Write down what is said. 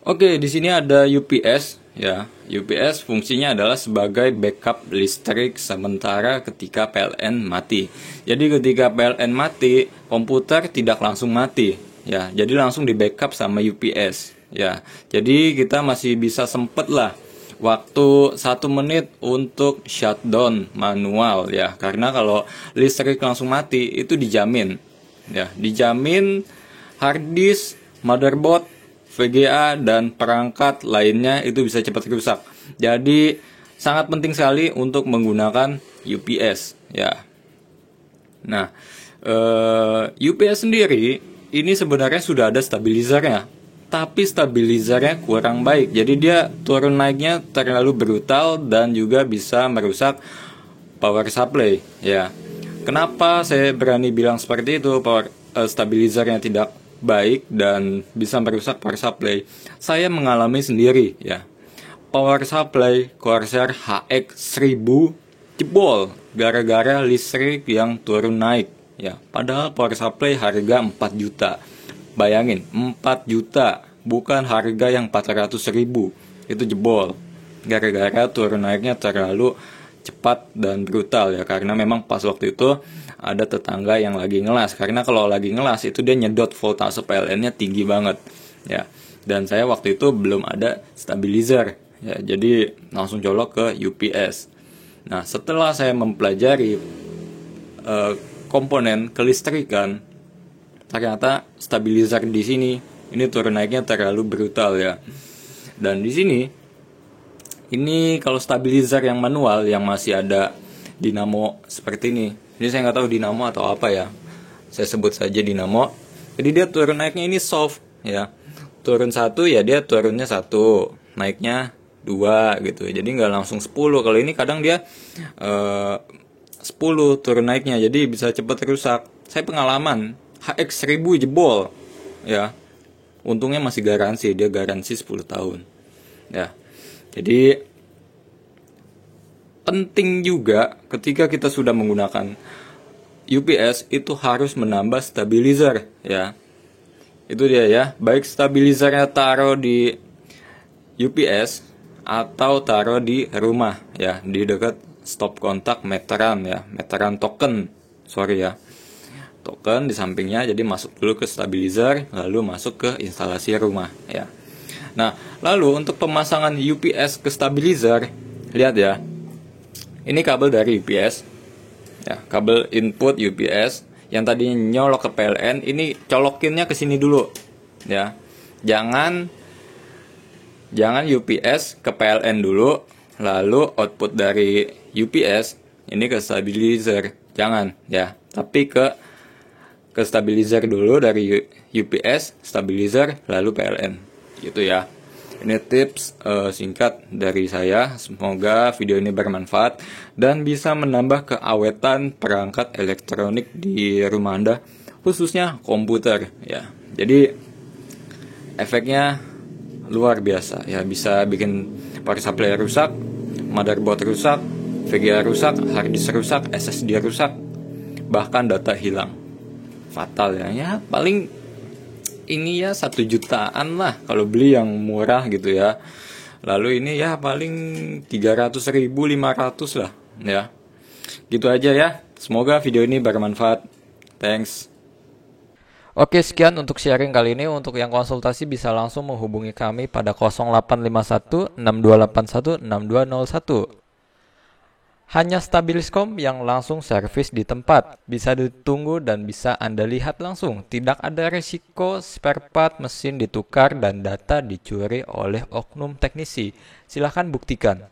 Oke, di sini ada UPS ya. UPS fungsinya adalah sebagai backup listrik sementara ketika PLN mati. Jadi ketika PLN mati, komputer tidak langsung mati ya. Jadi langsung di backup sama UPS ya. Jadi kita masih bisa sempet lah waktu 1 menit untuk shutdown manual ya. Karena kalau listrik langsung mati itu dijamin ya, dijamin hard disk, motherboard, VGA dan perangkat lainnya itu bisa cepat rusak. Jadi sangat penting sekali untuk menggunakan UPS ya. Nah, UPS sendiri ini sebenarnya sudah ada stabilizernya, tapi stabilizernya kurang baik. Jadi dia turun naiknya terlalu brutal dan juga bisa merusak power supply ya. Kenapa saya berani bilang seperti itu? Stabilizernya tidak baik dan bisa merusak power supply. Saya mengalami sendiri ya. Power supply Corsair HX 1000 jebol gara-gara listrik yang turun naik ya. Padahal power supply harga 4 juta. Bayangin, 4 juta bukan harga yang 400.000. Itu jebol gara-gara turun naiknya terlalu cepat dan brutal ya, karena memang pas waktu itu ada tetangga yang lagi ngelas. Karena kalau lagi ngelas itu dia nyedot voltase PLN-nya tinggi banget ya. Dan saya waktu itu belum ada stabilizer ya, jadi langsung colok ke UPS. Nah, setelah saya mempelajari komponen kelistrikan, ternyata stabilizer di sini ini turun naiknya terlalu brutal ya. Dan di sini ini kalau stabilizer yang manual yang masih ada dinamo seperti ini saya nggak tahu dinamo atau apa ya, saya sebut saja dinamo. Jadi dia turun naiknya ini soft ya, turun 1 ya dia turunnya 1, naiknya 2 gitu. Jadi nggak langsung 10. Kalau ini kadang dia 10 turun naiknya, jadi bisa cepat rusak. Saya pengalaman HX 1000 jebol ya. Untungnya masih garansi, dia garansi 10 tahun ya. Jadi penting juga ketika kita sudah menggunakan UPS itu harus menambah stabilizer ya. Itu dia ya, baik stabilizernya taruh di UPS atau taruh di rumah ya, di dekat stop kontak meteran ya, meteran token. Sorry ya. Token di sampingnya, jadi masuk dulu ke stabilizer lalu masuk ke instalasi rumah ya. Nah, lalu untuk pemasangan UPS ke stabilizer, lihat ya. Ini kabel dari UPS. Ya, kabel input UPS yang tadinya nyolok ke PLN, ini colokinnya ke sini dulu. Ya. Jangan UPS ke PLN dulu, lalu output dari UPS ini ke stabilizer. Jangan ya. Tapi ke stabilizer dulu, dari UPS, stabilizer, lalu PLN. Gitu ya. Ini tips singkat dari saya. Semoga video ini bermanfaat dan bisa menambah keawetan perangkat elektronik di rumah Anda, khususnya komputer ya. Jadi efeknya luar biasa ya, bisa bikin power supply rusak, motherboard rusak, VGA rusak, hard disk rusak, SSD rusak, bahkan data hilang. Fatal ya. Ya paling ini ya 1 jutaan lah kalau beli yang murah gitu ya. Lalu ini ya paling 300.000, 500 lah ya. Gitu aja ya. Semoga video ini bermanfaat. Thanks. Oke, sekian untuk sharing kali ini. Untuk yang konsultasi bisa langsung menghubungi kami pada 0851 6281 6201. Hanya Stabiliscom yang langsung servis di tempat, bisa ditunggu dan bisa Anda lihat langsung. Tidak ada risiko spare part mesin ditukar dan data dicuri oleh oknum teknisi. Silahkan buktikan.